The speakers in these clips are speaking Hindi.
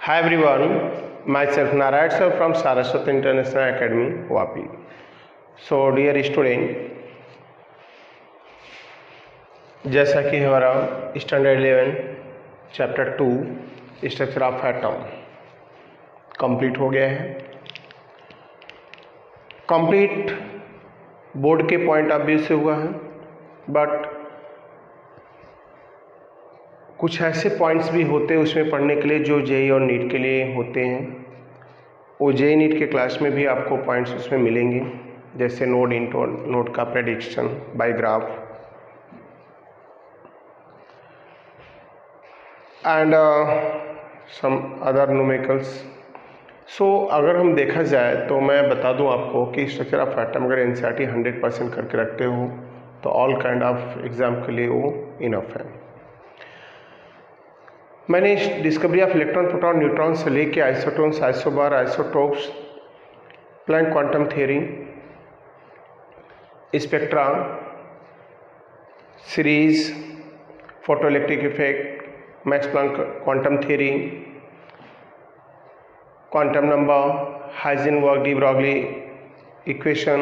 Hi everyone, myself Narayan sir from Saraswat International Academy, Vapi. So dear student, जैसा कि हमारा standard 11 chapter 2 structure of atom complete हो गया है। कंप्लीट बोर्ड के पॉइंट ऑफ व्यू से हुआ है, बट कुछ ऐसे पॉइंट्स भी होते हैं उसमें पढ़ने के लिए जो जेई और नीट के लिए होते हैं। वो जेई नीट के क्लास में भी आपको पॉइंट्स उसमें मिलेंगे, जैसे नोड इंटो नोड का prediction by graph and some other numericals. So अगर हम देखा जाए तो मैं बता दूं आपको कि स्ट्रक्चर ऑफ एटम अगर एनसीईआरटी 100% करके रखते हो तो ऑल काइंड ऑफ एग्जाम के लिए वो इनफ है। मैंने discovery of electron proton neutron से लेके isotones isobar isotopes Planck quantum theory spectra series photoelectric effect Max Planck quantum theory quantum number Heisenberg de Broglie equation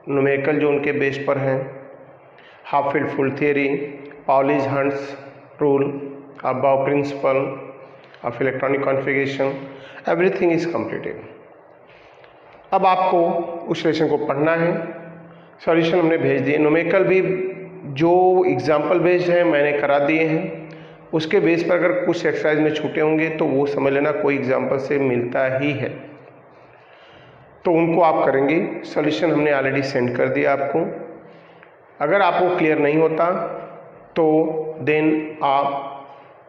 numerical जो उनके बेस पर हैं half field full theory Pauli's Hund's rule above principle of electronic configuration, everything is completed। अब आपको उस लेसन को पढ़ना है। सॉल्यूशन हमने भेज दिए, न्यूमेरिकल भी जो एग्जाम्पल बेस्ड है मैंने करा दिए हैं। उसके बेस पर अगर कुछ एक्सरसाइज में छूटे होंगे तो वो समझ लेना कोई एग्जाम्पल से मिलता ही है, तो उनको आप करेंगे। सॉल्यूशन हमने ऑलरेडी सेंड कर दिया आपको। अगर आपको क्लियर नहीं होता तो देन आप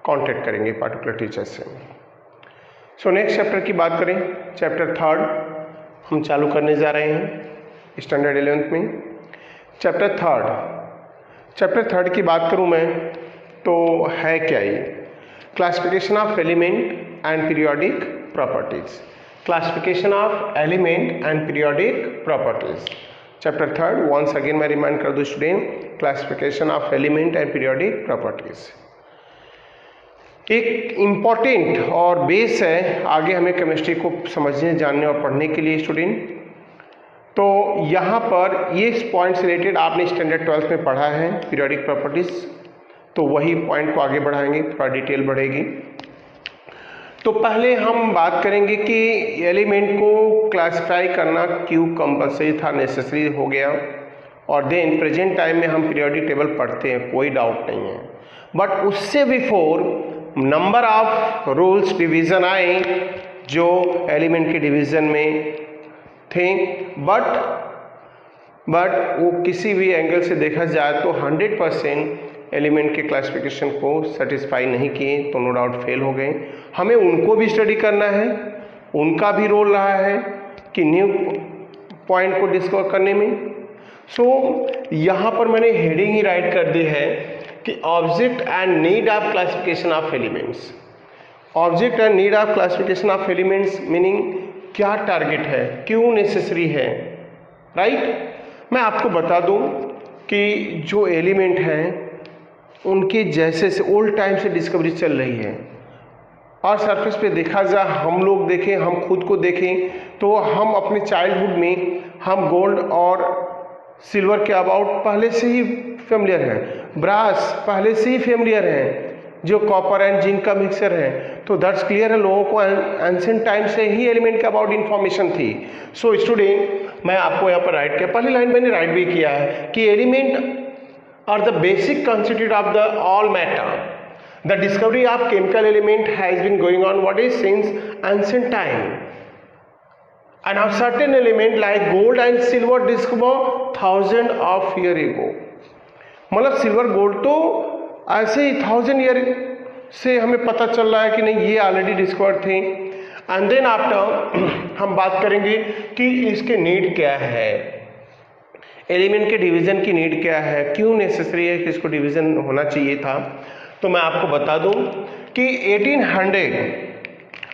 कांटेक्ट करेंगे पार्टिकुलर टीचर से। सो नेक्स्ट चैप्टर की बात करें, चैप्टर 3 हम चालू करने जा रहे हैं स्टैंडर्ड 11th में। चैप्टर 3 की बात करूं मैं तो है क्या ये, classification of element and periodic properties. Classification of element and periodic properties chapter 3। Once again मैं रिमाइंड कर दूं student, classification of element and periodic properties एक इम्पॉर्टेंट और बेस है आगे हमें केमिस्ट्री को समझने जानने और पढ़ने के लिए स्टूडेंट। तो यहाँ पर ये पॉइंट से रिलेटेड आपने स्टैंडर्ड 12th में पढ़ा है पीरियोडिक प्रॉपर्टीज, तो वही पॉइंट को आगे बढ़ाएंगे, थोड़ा डिटेल बढ़ेगी। तो पहले हम बात करेंगे कि एलिमेंट को क्लासिफाई करना क्यों कंपल्सरी था, नेसेसरी हो गया, और देन प्रेजेंट टाइम में हम पीरियोडिक टेबल पढ़ते हैं, कोई डाउट नहीं है। बट उससे before number of rules division आए जो एलिमेंट के डिवीज़न में थे, बट वो किसी भी एंगल से देखा जाए तो 100% एलिमेंट के क्लासिफिकेशन को सेटिस्फाई नहीं किए, तो नो डाउट फेल हो गए। हमें उनको भी स्टडी करना है, उनका भी रोल रहा है कि न्यू पॉइंट को डिस्कवर करने में। सो यहाँ पर मैंने हेडिंग ही राइट कर दी है कि object and need of classification of elements. Object and need of classification of elements meaning क्या टारगेट है, क्यों नेसेसरी है, राइट। मैं आपको बता दूं कि जो एलिमेंट हैं उनके जैसे से ओल्ड टाइम से डिस्कवरी चल रही है, और सरफेस पे देखा जाए, हम लोग देखें, हम खुद को देखें तो हम अपने चाइल्डहुड में हम गोल्ड और सिल्वर के अबाउट पहले से ही फेमिलियर हैं, ब्रास पहले से ही फेमिलियर है, जो कॉपर एंड जिंक का मिक्सचर है। तो दैट्स क्लियर है, लोगों को एंशिएंट टाइम से ही एलिमेंट के अबाउट इंफॉर्मेशन थी। सो स्टूडेंट मैं आपको यहाँ पर राइट किया, पहली लाइन मैंने राइट भी किया है कि element are the basic constitute of the all matter. The discovery of chemical element has been going on what is since ancient time, and of certain element like gold and silver discovered thousand of year ago। मतलब सिल्वर गोल्ड तो ऐसे ही 1000 ईयर से हमें पता चल रहा है कि नहीं, ये ऑलरेडी डिस्कवर थे। एंड देन आफ्टर हम बात करेंगे कि इसके नीड क्या है, एलिमेंट के डिवीजन की नीड क्या है, क्यों नेसेसरी है कि इसको डिवीजन होना चाहिए था। तो मैं आपको बता दूं कि 1800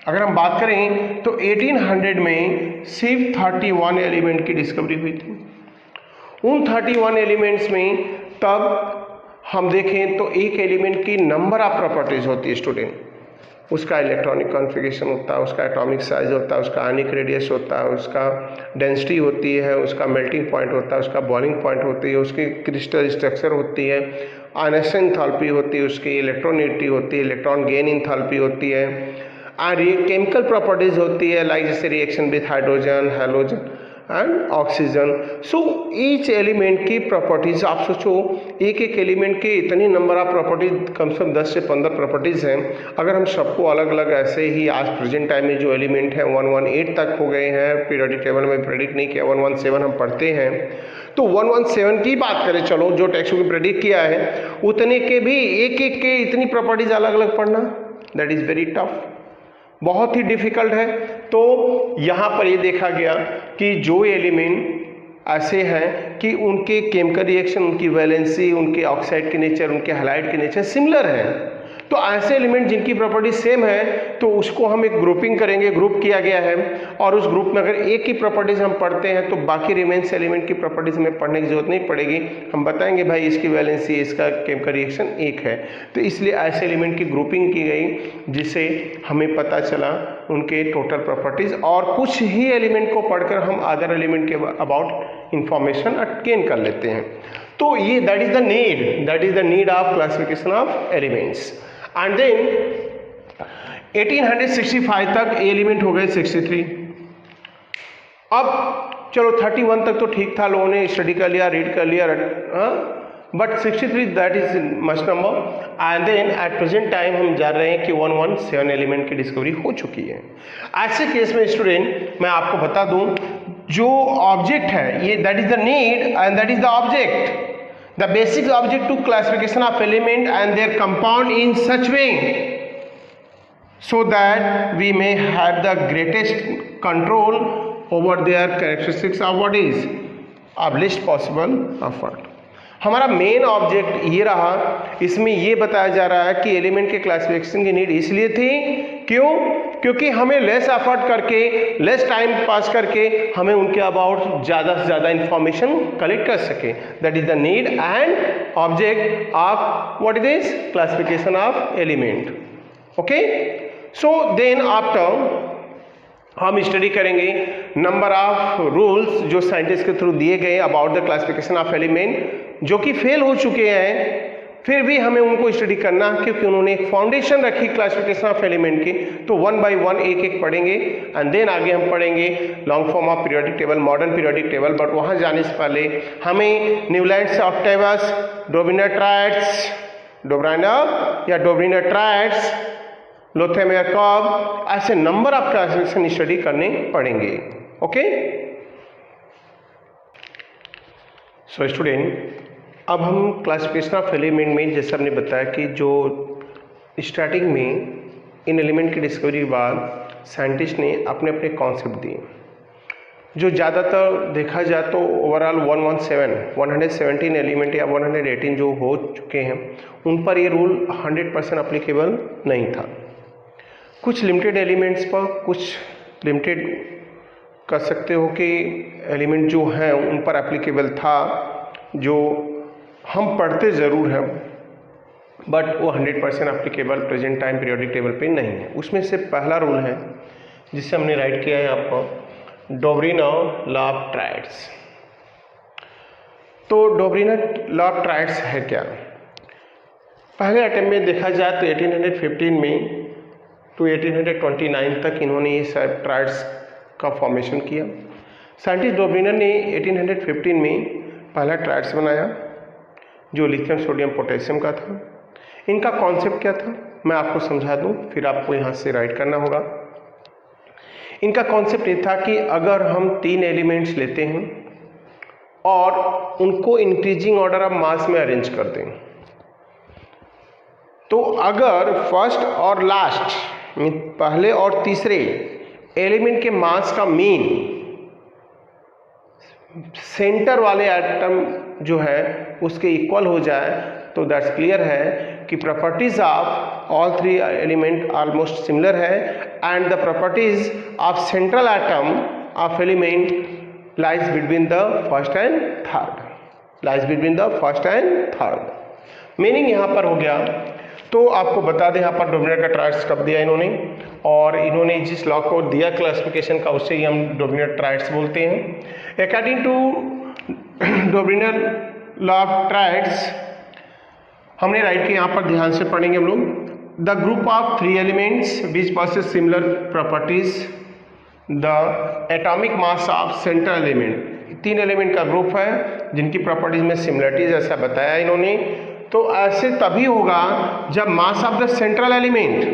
अगर हम बात करें तो 1800 में सिर्फ 31 एलिमेंट की डिस्कवरी हुई थी। उन 31 एलिमेंट्स में तब हम देखें तो एक एलिमेंट की नंबर ऑफ प्रॉपर्टीज होती है स्टूडेंट। उसका इलेक्ट्रॉनिक कॉन्फ़िगरेशन होता है, उसका एटॉमिक साइज होता है, उसका आयनिक रेडियस होता है, उसका डेंसिटी होती है, उसका मेल्टिंग पॉइंट होता है, उसका बॉइलिंग पॉइंट होती है, उसकी क्रिस्टल स्ट्रक्चर होती है, आयनेशन एंथैल्पी होती है, उसकी इलेक्ट्रॉनिटी होती है, इलेक्ट्रॉन गेन एंथैल्पी होती है, और ये केमिकल प्रॉपर्टीज़ होती है लाइक जैसे reaction with hydrogen, halogen and oxygen. So each element की प्रॉपर्टीज़, आप सोचो एक एक एलिमेंट के इतनी नंबर ऑफ प्रॉपर्टीज, कम से कम 10 से 15 प्रॉपर्टीज़ हैं। अगर हम सबको अलग अलग ऐसे ही आज प्रेजेंट टाइम में जो एलिमेंट हैं 118 तक हो गए हैं, पीरियोडिक टेबल में प्रेडिक्ट नहीं किया, 117 हम पढ़ते हैं, तो 117 की बात करें, चलो जो टेक्स्ट में प्रेडिक्ट किया है उतने के भी एक एक के इतनी प्रॉपर्टीज़ अलग अलग पढ़ना, दैट इज़ वेरी टफ, बहुत ही डिफ़िकल्ट है। तो यहाँ पर ये देखा गया कि जो एलिमेंट ऐसे हैं कि उनके केमिकल रिएक्शन, उनकी वैलेंसी, उनके ऑक्साइड के नेचर, उनके हैलाइड के नेचर सिमिलर हैं, तो ऐसे एलिमेंट जिनकी प्रॉपर्टी सेम है तो उसको हम एक ग्रुपिंग करेंगे, ग्रुप किया गया है, और उस ग्रुप में अगर एक ही प्रॉपर्टीज़ हम पढ़ते हैं तो बाकी रिमेन्स एलिमेंट की प्रॉपर्टीज़ हमें पढ़ने की जरूरत नहीं पड़ेगी, हम बताएंगे भाई इसकी वैलेंसी, इसका केमिकल रिएक्शन एक है। तो इसलिए ऐसे एलिमेंट की ग्रुपिंग की गई जिससे हमें पता चला उनके टोटल प्रॉपर्टीज़, और कुछ ही एलिमेंट को पढ़कर हम अदर एलिमेंट के अबाउट इंफॉर्मेशन गेन कर लेते हैं। तो ये that is the need of classification of elements. And then 1865 तक एलिमेंट हो गए 63। अब चलो 31 तक तो ठीक था, लोगों ने स्टडी कर लिया, रीड कर लिया, but 63 that is much number. And then at present time हम जान रहे हैं कि 117 एलिमेंट की डिस्कवरी हो चुकी है। ऐसे केस में स्टूडेंट मैं आपको बता दूं, जो ऑब्जेक्ट है ये that is the need and that is the object, the basic object to classification of element and their compound in such way so that we may have the greatest control over their characteristics of what is of least possible effort। हमारा मेन ऑब्जेक्ट ये रहा, इसमें ये बताया जा रहा है कि एलिमेंट के क्लासिफिकेशन की नीड इसलिए थी, क्यों? क्योंकि हमें लेस एफर्ट करके, लेस टाइम पास करके हमें उनके अबाउट ज़्यादा से ज़्यादा इंफॉर्मेशन कलेक्ट कर सके। That is the need and object of what is this classification of element. Okay, so then after हम स्टडी करेंगे नंबर ऑफ रूल्स जो साइंटिस्ट के थ्रू दिए गए about the classification of element, जो कि फेल हो चुके हैं, फिर भी हमें उनको स्टडी करना क्योंकि उन्होंने एक फाउंडेशन रखी क्लासिफिकेशन ऑफ एलिमेंट की। तो वन बाय वन एक एक पढ़ेंगे एंड देन आगे हम पढ़ेंगे long form of periodic table, modern periodic table. But वहाँ जाने से पहले हमें न्यूलैंड्स, ऑक्टेवियस, डोब्रिनर ट्रायड्स, डोब्राइनर या डोब्रिनर ट्रायड्स, लोथेमेरकॉब, ऐसे नंबर ऑफ क्लासिफिकेशन स्टडी करने पड़ेंगे। ओके, सो स्टूडेंट अब हम क्लासिफिकेशन ऑफ एलिमेंट में जैसे हमने बताया कि जो स्टार्टिंग में इन एलिमेंट की डिस्कवरी के बाद साइंटिस्ट ने अपने अपने कॉन्सेप्ट दिए, जो ज़्यादातर देखा जाए तो ओवरऑल 117 एलिमेंट या 118 जो हो चुके हैं उन पर ये रूल 100% अप्लीकेबल नहीं था। कुछ लिमिटेड एलिमेंट्स पर, कुछ लिमिटेड कर सकते हो कि एलिमेंट जो हैं उन पर एप्लीकेबल था, जो हम पढ़ते ज़रूर हैं बट वो 100% applicable present time periodic table पे नहीं है। उसमें से पहला रूल है जिसे हमने राइट किया है आपको, डोब्रिनर लॉ ऑफ ट्रायड्स। तो डोब्रिनर लॉ ऑफ ट्रायड्स है क्या? पहले अटेम्प्ट में देखा जाए तो 1815 में तो 1829 तक इन्होंने ये सब ट्रायड्स का फॉर्मेशन किया। साइंटिस्ट डोब्रिनर ने 1815 में पहला ट्रायड्स बनाया जो लिथियम, सोडियम, पोटेशियम का था। इनका कॉन्सेप्ट क्या था मैं आपको समझा दूं, फिर आपको यहाँ से राइट करना होगा। इनका कॉन्सेप्ट ये था कि अगर हम 3 एलिमेंट्स लेते हैं और उनको इंक्रीजिंग ऑर्डर ऑफ मास में अरेंज कर दें, तो अगर फर्स्ट और लास्ट, पहले और तीसरे एलिमेंट के मास का मीन सेंटर वाले एटम जो है उसके इक्वल हो जाए तो दैट्स क्लियर है कि properties of all 3 element almost similar है and the properties of central atom of element lies between the first and third, meaning यहाँ पर हो गया तो आपको बता दें यहाँ पर डोमिनेटर का ट्रायड्स कब दिया इन्होंने, और इन्होंने जिस लॉ को दिया क्लासिफिकेशन का उससे ही हम डोमिनेटर ट्रायड्स बोलते हैं। अकॉर्डिंग टू डोमिनेटर लॉ ऑफ ट्रायड्स हमने राइट के यहाँ पर ध्यान से पढ़ेंगे हम लोग। The group of 3 elements which possess similar properties, the atomic mass of central element, 3 element का ग्रुप है जिनकी प्रॉपर्टीज में सिमिलरिटीज ऐसा बताया इन्होंने। तो ऐसे तभी होगा जब mass of the central element,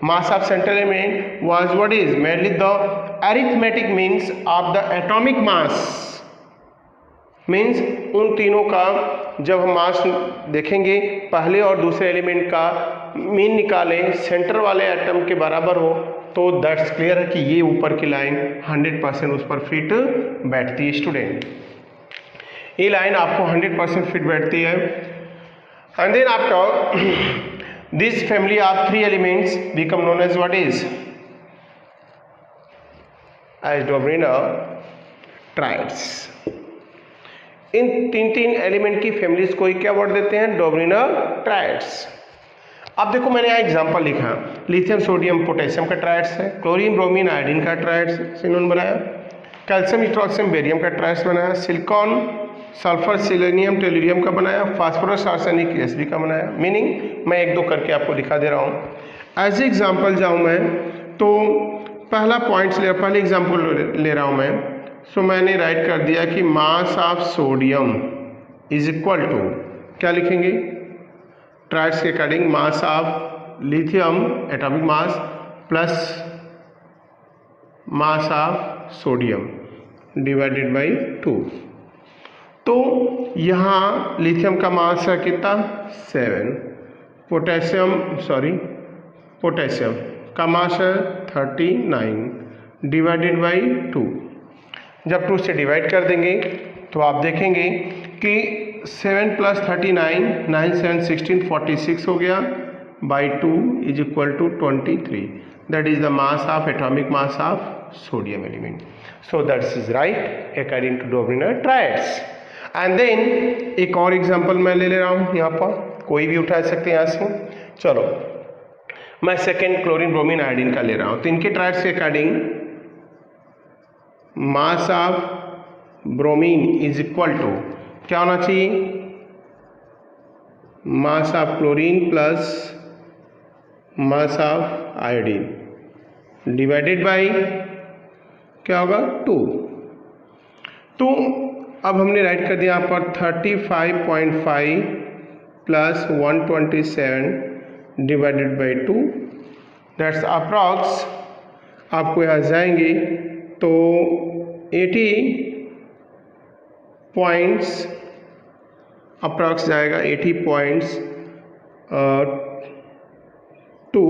mass of central element was what is mainly the arithmetic means of the atomic mass, means उन तीनों का जब हम मास देखेंगे पहले और दूसरे एलिमेंट का मीन निकालें सेंटर वाले एटम के बराबर हो, तो दैट्स क्लियर है कि ये ऊपर की लाइन 100% उस पर फिट बैठती है स्टूडेंट। ये लाइन आपको 100% फिट बैठती है। And then after this family of 3 elements become known as what is as डोमिनेटर ट्रायड्स। इन 3 एलिमेंट की फैमिलीज को क्या वर्ड देते हैं, डोमिनेटर ट्रायड्स। अब देखो मैंने यहाँ एग्जांपल लिखा, लिथियम सोडियम पोटेशियम का ट्रायड्स है, क्लोरीन ब्रोमीन आयोडीन का ट्रायड्स इन्होंने बनाया, कैल्शियम हाइड्रोक्सियम बेरियम का ट्रायड्स बनाया, सिलिकॉन सल्फर सिलेनियम टेलुरियम का बनाया, फास्फोरस आर्सेनिक एसबी का बनाया। मीनिंग मैं 1-2 करके आपको दिखा दे रहा हूँ। एज एग्जाम्पल जाऊँ मैं तो पहला पॉइंट्स पहले एग्जाम्पल ले रहा हूँ मैं। सो मैंने राइट कर दिया कि mass of sodium is equal to, क्या लिखेंगे, ट्रायड्स के according mass of lithium atomic mass plus mass of sodium divided by 2। तो यहाँ लिथियम का मास है कितना 7, पोटेशियम का मास है 39 डिवाइडेड बाई 2। जब 2 से डिवाइड कर देंगे तो आप देखेंगे कि 7 + 39 9 7 16 46 हो गया by 2 is equal to 23। That is the mass of atomic mass of sodium element. So that's is right according to डोमिनेटर ट्रायड्स। एंड देन एक और एग्जांपल मैं ले रहा हूँ, यहाँ पर कोई भी उठा सकते हैं यहाँ से। चलो मैं सेकेंड क्लोरीन ब्रोमीन आयोडीन का ले रहा हूँ। तो इनके ट्रायड्स के according mass of bromine is equal to क्या होना चाहिए, mass of chlorine plus mass of iodine divided by क्या होगा 2। तो अब हमने राइट कर दिया यहाँ पर 35.5 plus 127 divided by 2, that's approx आपको यहाँ जाएंगे तो 80 पॉइंट्स अप्रॉक्स जाएगा, 80 points 2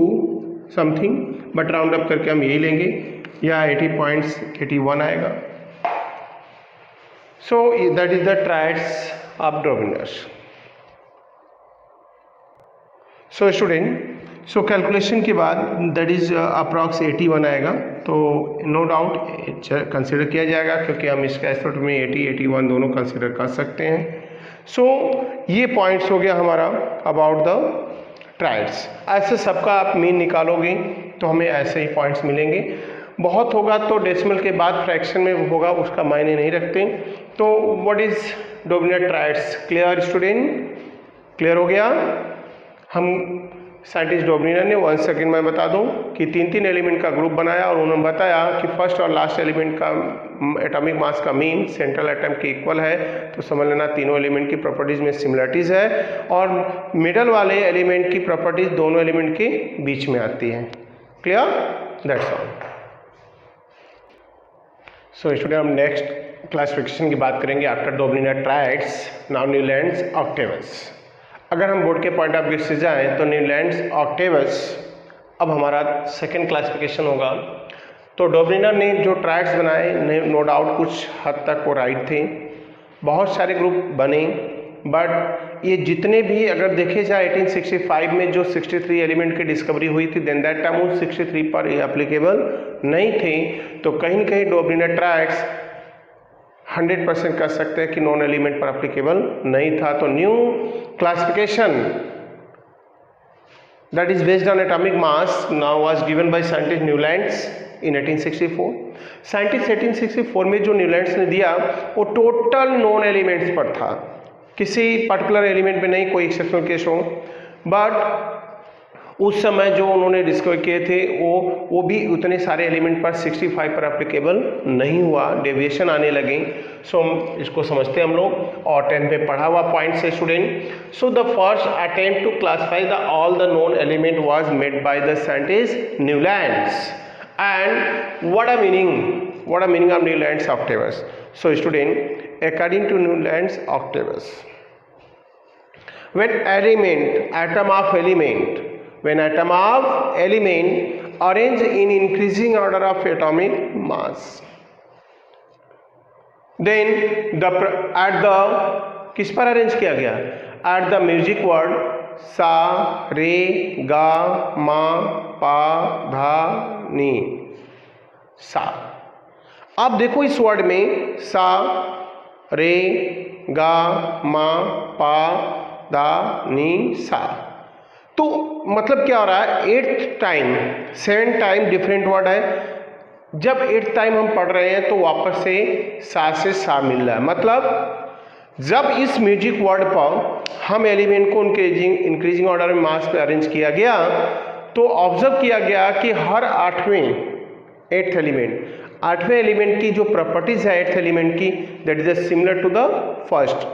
something, but round up करके हम यही लेंगे, या 80 पॉइंट्स 81 आएगा। So that is the triads of dominators. So student, so calculation के बाद दैट इज अप्रॉक्स 81 आएगा, तो नो डाउट कंसिडर किया जाएगा क्योंकि हम इसका एस्पेक्ट में 80 81 दोनों कंसिडर कर सकते हैं। सो ये पॉइंट्स हो गया हमारा अबाउट द ट्रायड्स। ऐसे सबका आप मीन निकालोगे तो हमें ऐसे ही पॉइंट्स मिलेंगे। बहुत होगा तो डेसिमल के बाद फ्रैक्शन में होगा, उसका मायने नहीं रखते। तो what is dominator triads, clear student, clear हो गया। हम साइंटिस्ट डोमिनेटर ने वंस अगेन मैं बता दूं कि 3 एलिमेंट का ग्रुप बनाया और उन्होंने बताया कि फर्स्ट और लास्ट एलिमेंट का एटॉमिक मास का मीन सेंट्रल एटम के इक्वल है। तो समझ लेना तीनों एलिमेंट की प्रॉपर्टीज में सिमिलरिटीज है, और मिडल वाले एलिमेंट की प्रॉपर्टीज दोनों एलिमेंट के बीच में आती है। Clear, that's all. So student, हम नेक्स्ट क्लासिफिकेशन की बात करेंगे after dominator triads, now Newlands octaves. अगर हम बोर्ड के पॉइंट ऑफ व्यू से जाएं तो न्यूलैंड्स ऑक्टेवस अब हमारा सेकंड क्लासिफिकेशन होगा। तो डोमिनेटर ने जो ट्रायड्स बनाए नो डाउट कुछ हद तक वो राइट थे, बहुत सारे ग्रुप बने, बट ये जितने भी अगर देखे जाए 1865 में जो 63 एलिमेंट की डिस्कवरी हुई थी, देन दैट टाइम उन 63 पर ये एप्लीकेबल नहीं थे। तो कहीं न कहीं डोमिनेटर ट्रायड्स 100% कह सकते हैं कि नॉन एलिमेंट पर एप्लीकेबल नहीं था। तो new classification that is based on atomic mass now was given by scientist Newlands in 1864. Scientist 1864 में जो न्यूलैंड्स ने दिया वो टोटल नॉन एलिमेंट्स पर था, किसी पर्टिकुलर एलिमेंट पे नहीं, कोई एक्सेप्शनल केस हो, बट उस समय जो उन्होंने डिस्कवर किए थे वो भी उतने सारे एलिमेंट पर 65 पर एप्लीकेबल नहीं हुआ, डेविएशन आने लगे। सो इसको समझते हैं हम लोग, और 10 पे पढ़ा हुआ पॉइंट से student. So the first attempt to classify the all the known element was made by the scientist Newlands. And what a meaning of Newlands octaves? So student, according to Newlands octaves, when atom of element arrange in increasing order of atomic mass, then किस पर अरेंज किया गया? एट द म्यूजिक वर्ड सा रे गा मा पा धा नी सा। अब देखो इस वर्ड में सा रे गा मा पा दा नी सा, तो मतलब क्या हो रहा है? 8th time 7 time different word है। जब 8th टाइम हम पढ़ रहे हैं तो वापस से सा मिल रहा है। मतलब जब इस म्यूजिक वर्ड पर हम एलिमेंट को इंक्रीजिंग ऑर्डर में मास पे अरेंज किया गया तो ऑब्जर्व किया गया कि हर 8वें एलिमेंट की जो प्रॉपर्टीज है 8th एलिमेंट की, that is similar to the first.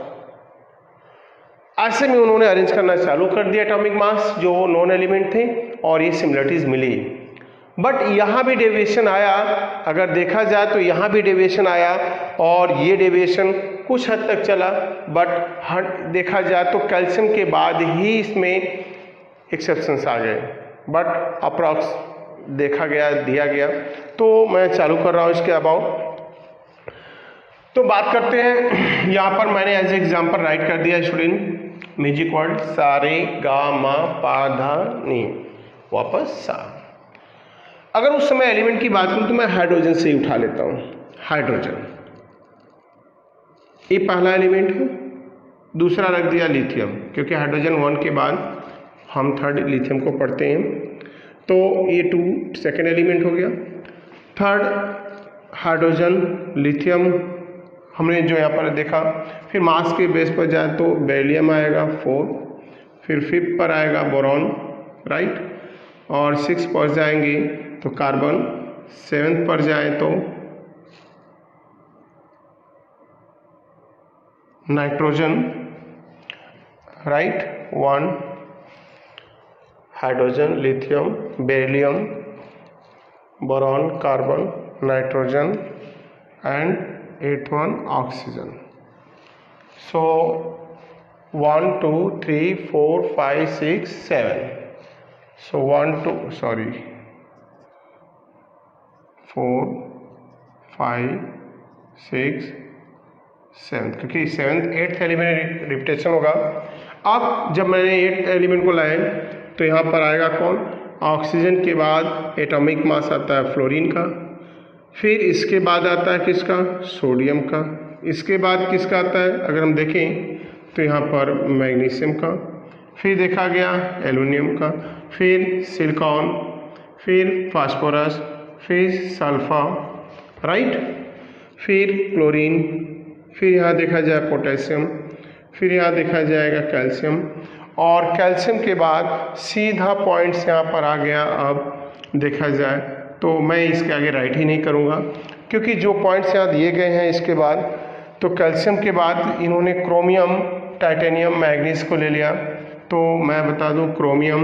ऐसे में उन्होंने अरेंज करना चालू कर दिया एटॉमिक मास जो नॉन एलिमेंट थे, और ये सिमिलरिटीज मिली। बट यहाँ भी डेविएशन आया, अगर देखा जाए तो यहाँ भी डेविएशन आया, और ये डेविएशन कुछ हद तक चला, बट देखा जाए तो कैल्शियम के बाद ही इसमें एक्सेप्शंस आ गए, बट अप्रॉक्स देखा गया, दिया गया। तो मैं चालू कर रहा हूँ इसके अबाउट। तो बात करते हैं, यहाँ पर मैंने एज एग्जाम्पल राइट कर दिया स्टूडेंट, म्यूजिक वर्ड सा रे गा मा पा धा नी, वापस सा। अगर उस समय एलिमेंट की बात करूं तो मैं हाइड्रोजन से ही उठा लेता हूं। हाइड्रोजन ये पहला एलिमेंट है, दूसरा रख दिया लिथियम, क्योंकि हाइड्रोजन 1 के बाद हम 3rd लिथियम को पढ़ते हैं, तो ये 2 सेकेंड एलिमेंट हो गया। 3rd हाइड्रोजन लिथियम हमने जो यहाँ पर देखा। फिर मास के बेस पर जाए तो बेरिलियम आएगा 4, फिर 5th पर आएगा बोरॉन, राइट, और 6 पर जाएंगे तो कार्बन, 7th पर जाए तो nitrogen, right, 1 hydrogen lithium beryllium boron carbon nitrogen and 8th one oxygen. So 1 2 3 4 5 6 7. So 4 5 6 7, क्योंकि 7th 8th एलिमेंट रिपीटेशन होगा। अब जब मैंने 8th एलिमेंट को लाए तो यहाँ पर आएगा कौन? ऑक्सीजन के बाद एटॉमिक मास आता है फ्लोरीन का, फिर इसके बाद आता है किसका? सोडियम का। इसके बाद किसका आता है? अगर हम देखें तो यहाँ पर मैग्नीशियम का, फिर देखा गया एल्युमिनियम का, फिर सिलिकॉन, फिर फास्फोरस, फिर सल्फर, राइट, फिर क्लोरीन, फिर यहाँ देखा जाए पोटेशियम, फिर यहाँ देखा जाएगा कैल्शियम, और कैल्शियम के बाद सीधा पॉइंट्स यहाँ पर आ गया। अब देखा जाए तो मैं इसके आगे राइट ही नहीं करूँगा, क्योंकि जो पॉइंट्स यहाँ दिए गए हैं इसके बाद, तो कैल्शियम के बाद इन्होंने क्रोमियम, टाइटेनियम, मैग्नीज को ले लिया। तो मैं बता दूँ chromium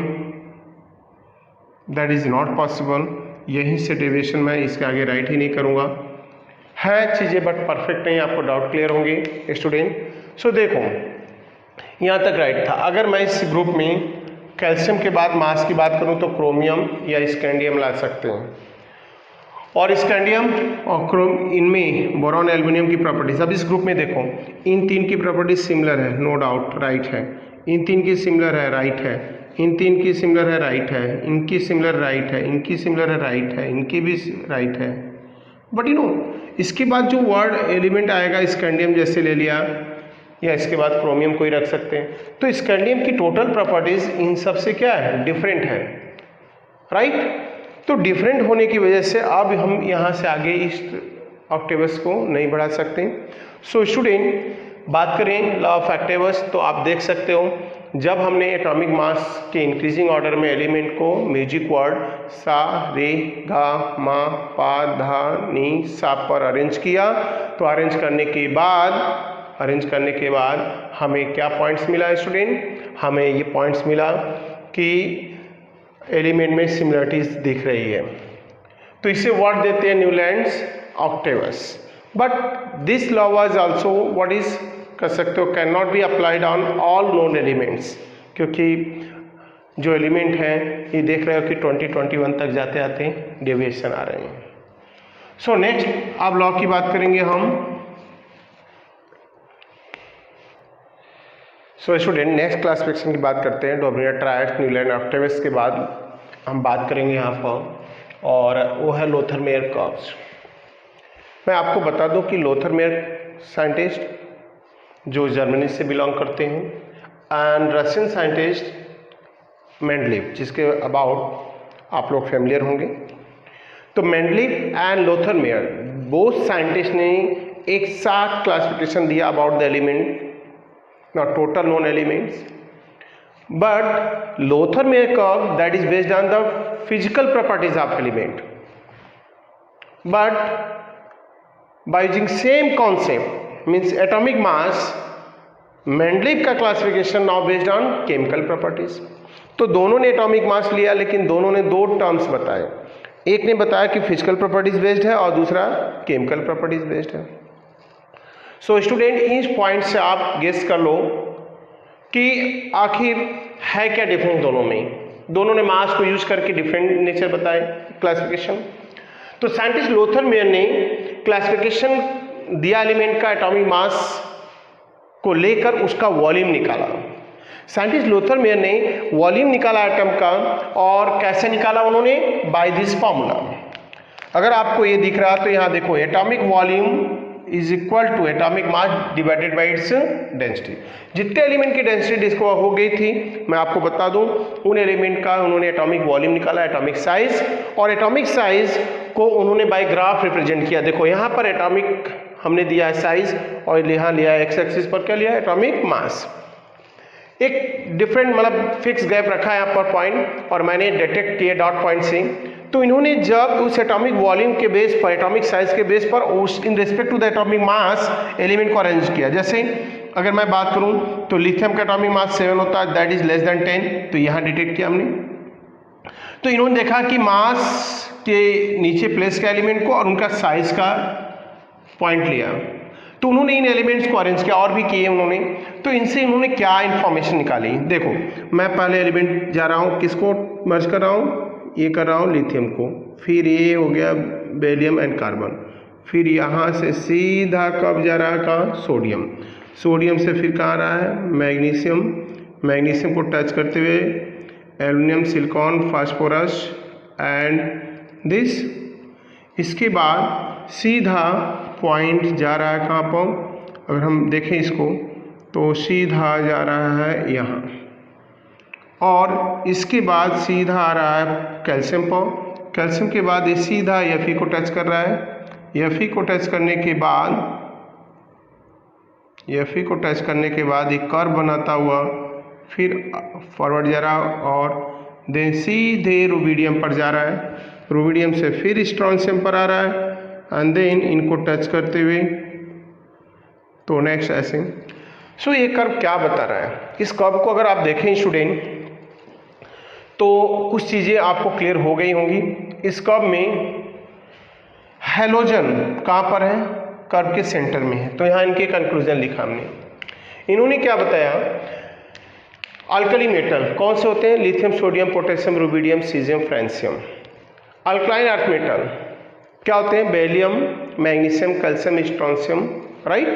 that is not possible, यहीं से डेविएशन, मैं इसके आगे राइट ही नहीं करूँगा। है चीज़ें बट परफेक्ट नहीं, आपको डाउट क्लियर होंगे स्टूडेंट। सो देखो यहाँ तक राइट था। अगर मैं इस ग्रुप में कैल्शियम के बाद मास की बात करूं तो क्रोमियम या स्कैंडियम ला सकते हैं, और स्कैंडियम और क्रोम, इनमें बोरॉन एल्युमिनियम की प्रॉपर्टीज। अब इस ग्रुप में देखो इन 3 की प्रॉपर्टीज सिमिलर है, नो डाउट, राइट है। इन 3 की सिमिलर है, राइट है। इन 3 की सिमिलर है, राइट है। इनकी सिमिलर राइट है, इनकी सिमिलर है, राइट है, इनकी भी राइट है। बट इसके बाद जो वर्ड एलिमेंट आएगा स्कैंडियम जैसे ले लिया, या इसके बाद क्रोमियम को ही रख सकते हैं। तो स्कैंडियम की टोटल प्रॉपर्टीज इन सब से क्या है, डिफरेंट है, राइट। तो डिफरेंट होने की वजह से अब हम यहाँ से आगे इस ऑक्टेवस को नहीं बढ़ा सकते। सो स्टूडेंट, बात करें लॉ ऑफ ऑक्टेवस, तो आप देख सकते हो जब हमने एटॉमिक मास के इंक्रीजिंग ऑर्डर में एलिमेंट को मैजिक वर्ड सा रे गा मा पा धा नी सा पर अरेंज किया, तो अरेंज करने के बाद हमें क्या पॉइंट्स मिला स्टूडेंट, हमें ये पॉइंट्स मिला कि एलिमेंट में सिमिलरिटीज दिख रही है, तो इसे वर्ड देते हैं Newlands octaves. But this law was also what is कर सकते हो, can not be applied on all known elements, क्योंकि जो एलिमेंट हैं ये देख रहे हो कि 2021 तक जाते आते डेविएशन आ रहे हैं। सो नेक्स्ट अब लॉ की बात करेंगे हम। सो स्टूडेंट, नेक्स्ट क्लासिफिकेशन की बात करते हैं, डोब्रियर ट्रायड न्यूलैंड ऑक्टेवस के बाद हम बात करेंगे यहाँ पर, और वो है लोथरमेयर कर्व्स। मैं आपको बता दूं कि लोथरमेयर साइंटिस्ट जो जर्मनी से बिलोंग करते हैं, एंड रशियन साइंटिस्ट मेंडलीव, जिसके अबाउट आप लोग फेमिलियर होंगे। तो मेंडलीव एंड लोथरमेयर बोथ साइंटिस्ट ने एक साथ क्लासिफिकेशन दिया about the element, not total known elements, but Lothar-Meyer curve that is based on the physical properties of element, but by using same concept means atomic mass, Mendeleev का classification now based on chemical properties. तो दोनों ने एटॉमिक मास लिया, लेकिन दोनों ने दो टर्म्स बताए, एक ने बताया कि फिजिकल प्रॉपर्टीज बेस्ड है और दूसरा केमिकल प्रॉपर्टीज बेस्ड है। सो स्टूडेंट, इस पॉइंट से आप गेस कर लो कि आखिर है क्या डिफरेंस दोनों में। दोनों ने मास को यूज करके डिफरेंट नेचर बताए क्लासिफिकेशन। तो साइंटिस्ट लोथर-मेयर ने क्लासिफिकेशन दिया एलिमेंट का एटॉमिक मास को लेकर उसका वॉल्यूम निकाला। साइंटिस्ट लोथर-मेयर ने वॉल्यूम निकाला एटम का, और कैसे निकाला उन्होंने, बाय दिस फॉर्मूला। अगर आपको ये दिख रहा तो यहाँ देखो, atomic volume is equal to atomic mass divided by its density. जितने एलिमेंट की डेंसिटी डिस्कवर हो गई थी, मैं आपको बता दूं, उन एलिमेंट का उन्होंने एटॉमिक वॉल्यूम निकाला, एटॉमिक साइज, और एटॉमिक साइज को उन्होंने बाय ग्राफ रिप्रेजेंट किया। देखो यहाँ पर एटॉमिक हमने दिया है साइज, और यहाँ लिया है एक्स एक्सिस पर क्या लिया है, एटॉमिक मास। एक डिफरेंट मतलब फिक्स गैप रखा है यहाँ पर पॉइंट, और मैंने डिटेक्ट किए डॉट पॉइंट से। तो इन्होंने जब उस एटॉमिक वॉल्यूम के बेस पर, एटॉमिक साइज के बेस पर, उस in respect to the atomic mass element को अरेंज किया। जैसे अगर मैं बात करूं तो लिथियम का एटॉमिक मास 7 होता है, दैट इज लेस देन 10, तो यहाँ डिटेक्ट किया हमने। तो इन्होंने देखा कि मास के नीचे प्लेस का एलिमेंट को और उनका साइज का पॉइंट लिया, तो उन्होंने इन एलिमेंट्स को अरेंज किया, और भी किए उन्होंने। तो इनसे इन्होंने क्या इंफॉर्मेशन निकाली, देखो मैं पहले एलिमेंट जा रहा हूँ, किसको मर्ज कर रहा हूँ, ये कर रहा हूँ लिथियम को, फिर ये हो गया बेरियम एंड कार्बन, फिर यहाँ से सीधा कब जा रहा है, कहाँ, सोडियम, सोडियम से फिर कहाँ आ रहा है, मैग्नीशियम, मैग्नीशियम को टच करते हुए aluminium, silicon, phosphorus and this. इसके बाद सीधा पॉइंट जा रहा है कहाँ पर, अगर हम देखें इसको तो सीधा जा रहा है यहाँ, और इसके बाद सीधा आ रहा है कैल्शियम पर, कैल्शियम के बाद ये सीधा Fe को टच कर रहा है, Fe को टच करने के बाद, Fe को टच करने के बाद एक कर्व बनाता हुआ फिर फॉरवर्ड जा रहा है, और देन सीधे रुबिडियम पर जा रहा है, रुबिडियम से फिर स्ट्रॉन्शियम पर आ रहा है, एंड देन इनको टच करते हुए तो नेक्स्ट ऐसे। सो ये कर्व क्या बता रहा है, इस कर्व को अगर आप देखें स्टूडेंट तो कुछ चीज़ें आपको क्लियर हो गई होंगी। इस कर्व में हैलोजन कहाँ पर है, कर्व के सेंटर में है, तो यहाँ इनके कंक्लूजन लिखा हमने। इन्होंने क्या बताया, अल्कली मेटल कौन से होते हैं, lithium, sodium, potassium, rubidium, caesium, francium. Alkaline earth metal क्या होते हैं, barium, magnesium, calcium, strontium, right.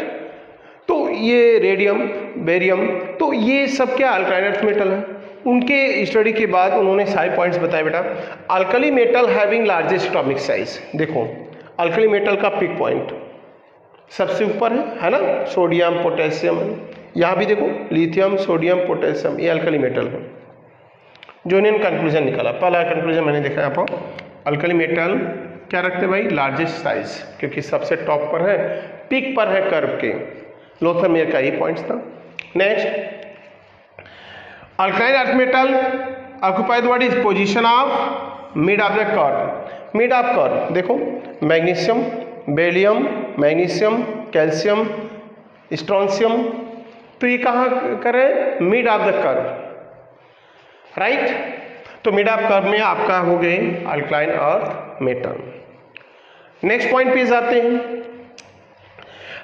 तो ये रेडियम, बेरियम, तो ये सब क्या अल्कलाइन अर्थ मेटल है। उनके स्टडी के बाद उन्होंने सारे पॉइंट्स बताए बेटा। Alkali metal having largest atomic size, देखो अल्कली मेटल का पिक पॉइंट सबसे ऊपर है ना, सोडियम पोटेशियम, यहाँ भी देखो लिथियम सोडियम पोटेशियम, ये अल्कली मेटल है। जो इन्हें कंक्लूजन निकाला, पहला कंक्लूजन मैंने देखा यहाँ पर, अल्कली मेटल क्या रखते भाई, लार्जेस्ट साइज, क्योंकि सबसे टॉप पर है, पीक पर है कर्व के। लोथर मेयर का ये पॉइंट्स था। नेक्स्ट, अल्काइन earth metal occupy the what is position of mid of the curve. Mid of curve देखो, magnesium, beryllium, magnesium, calcium, strontium, तो ये कहाँ कर रहे हैं, mid of the curve, right. तो मिड ऑफ कर्व में आपका हो गए अल्काइन अर्थ मेटल। नेक्स्ट पॉइंट पे जाते हैं,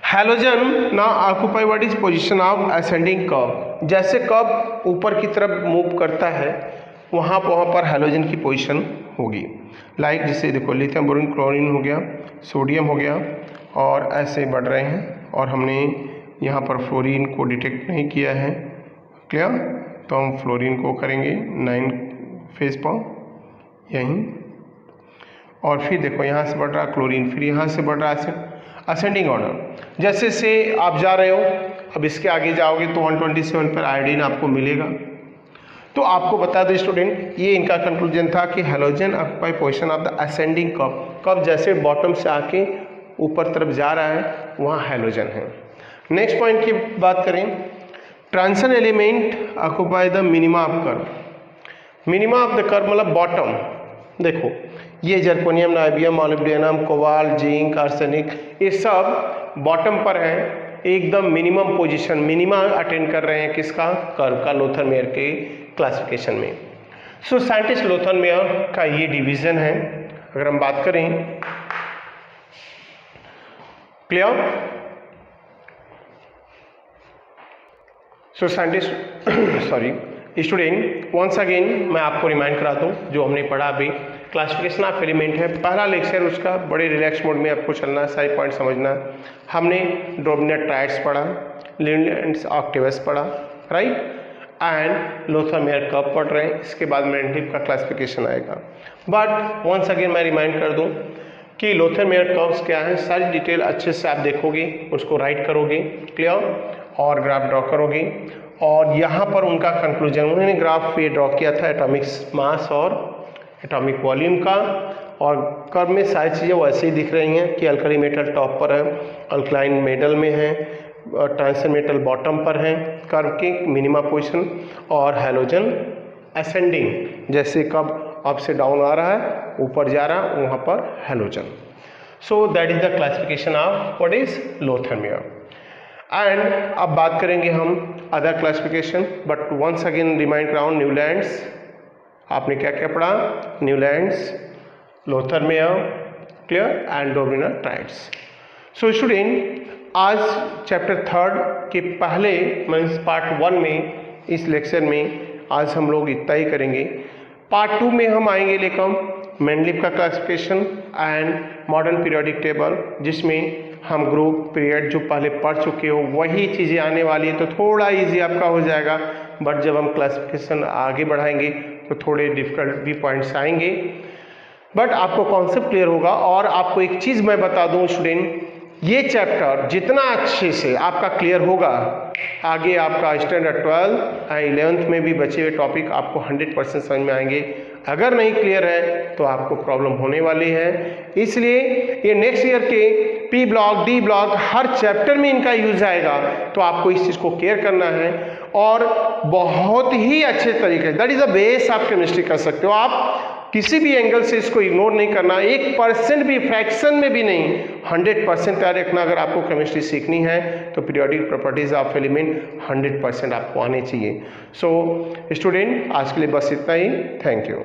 हैलोजन ना occupy what is position of ascending curve. जैसे कर्व ऊपर की तरफ मूव करता है वहाँ पर हैलोजन की पोजीशन होगी। लाइक जिसे देखो लिथियम बोरोन क्लोरीन हो गया, सोडियम हो गया, और ऐसे बढ़ रहे हैं, और हमने यहाँ पर फ्लोरीन को डिटेक्ट नहीं किया है, क्लियर। तो हम फ्लोरीन को करेंगे 9 फेज पर यहीं, और फिर देखो यहाँ से बढ़ रहा क्लोरीन, फिर यहाँ से बढ़ रहा असेंडिंग ऑर्डर। जैसे से आप जा रहे हो, अब इसके आगे जाओगे तो 127 पर आयोडीन आपको मिलेगा। तो आपको बता दें स्टूडेंट, ये इनका कंक्लूजन था कि halogen occupy position of the ascending curve. Curve जैसे बॉटम से आके ऊपर तरफ जा रहा है वहाँ हैलोजन है। नेक्स्ट पॉइंट की बात करें, transition element occupy the minima of curve. Minima of the curve मतलब बॉटम, देखो ये zirconium, niobium, molybdenum, cobalt, zinc, arsenic, ये सब बॉटम पर है, एकदम मिनिमम पोजीशन, मिनिमा अटेंड कर रहे हैं किसका, कर्व का, लोथर मेयर के क्लासिफिकेशन में। सो साइंटिस्ट लोथर मेयर का ये डिवीजन है। अगर हम बात करें, clear. So scientist sorry student, once again मैं आपको रिमाइंड करा दूं जो हमने पढ़ा अभी, क्लासिफिकेशन ऑफ एलिमेंट है, पहला लेक्चर उसका बड़े रिलैक्स मोड में आपको चलना है, सारे पॉइंट समझना। हमने डोमिनेट ट्राइड्स पढ़ा, लिनेंस ऑक्टेवस पढ़ा, right, and Lothar Meyer curve पढ़ रहे हैं। इसके बाद मेंडलीव का क्लासिफिकेशन आएगा। बट वंस अगेन मैं रिमाइंड कर दूं कि लोथर मेयर कर्व्स क्या है, सारी डिटेल अच्छे से आप देखोगे, उसको राइट करोगे, क्लियर, और ग्राफ ड्रॉ करोगे, और यहाँ पर उनका कंक्लूजन, उन्होंने ग्राफ पे ड्रॉ किया था एटॉमिक मास और एटॉमिक वॉल्यूम का, और कर्व में सारी चीज़ें वैसे ही दिख रही हैं कि अल्कली मेटल टॉप पर है, अल्कलाइन मिडल में है, ट्रांजिशन मेटल बॉटम पर है कर्व के मिनिमा पोजीशन, और हैलोजन असेंडिंग, जैसे कर्व अप से डाउन आ रहा है, ऊपर जा रहा है, वहाँ पर halogen. So that is the classification of what is Lothar Meyer. And अब बात करेंगे हम other classification, but once again remind कराउंड न्यूलैंड्स, आपने क्या क्या पढ़ा, Newlands, Lothar Meyer, clear, and dominate triads. So student, आज चैप्टर 3 के पहले मीन्स पार्ट 1 में, इस लेक्चर में आज हम लोग इतना ही करेंगे। पार्ट 2 में हम आएंगे लेकर मेंडलीव का classification and modern periodic table, जिसमें हम ग्रुप पीरियड जो पहले पढ़ चुके हो वही चीज़ें आने वाली है, तो थोड़ा इजी आपका हो जाएगा। बट जब हम क्लासिफिकेशन आगे बढ़ाएंगे तो थोड़े डिफिकल्ट भी पॉइंट्स आएंगे, बट आपको कॉन्सेप्ट क्लियर होगा। और आपको एक चीज़ मैं बता दूं स्टूडेंट, ये चैप्टर जितना अच्छे से आपका क्लियर होगा, आगे आपका स्टैंडर्ड 12 एंड 11th में भी बचे हुए टॉपिक आपको 100% समझ में आएंगे। अगर नहीं क्लियर है तो आपको प्रॉब्लम होने वाली है। इसलिए ये नेक्स्ट ईयर के पी ब्लॉक, डी ब्लॉक, हर चैप्टर में इनका यूज आएगा, तो आपको इस चीज़ को केयर करना है, और बहुत ही अच्छे तरीके, दैट इज द बेस आप केमिस्ट्री कर सकते हो। आप किसी भी एंगल से इसको इग्नोर नहीं करना, 1% भी, फ्रैक्शन में भी नहीं, 100% तैयार रखना। अगर आपको केमिस्ट्री सीखनी है तो पीरियोडिक प्रॉपर्टीज ऑफ एलिमेंट 100% आपको आने चाहिए। सो स्टूडेंट, आज के लिए बस इतना ही। Thank you.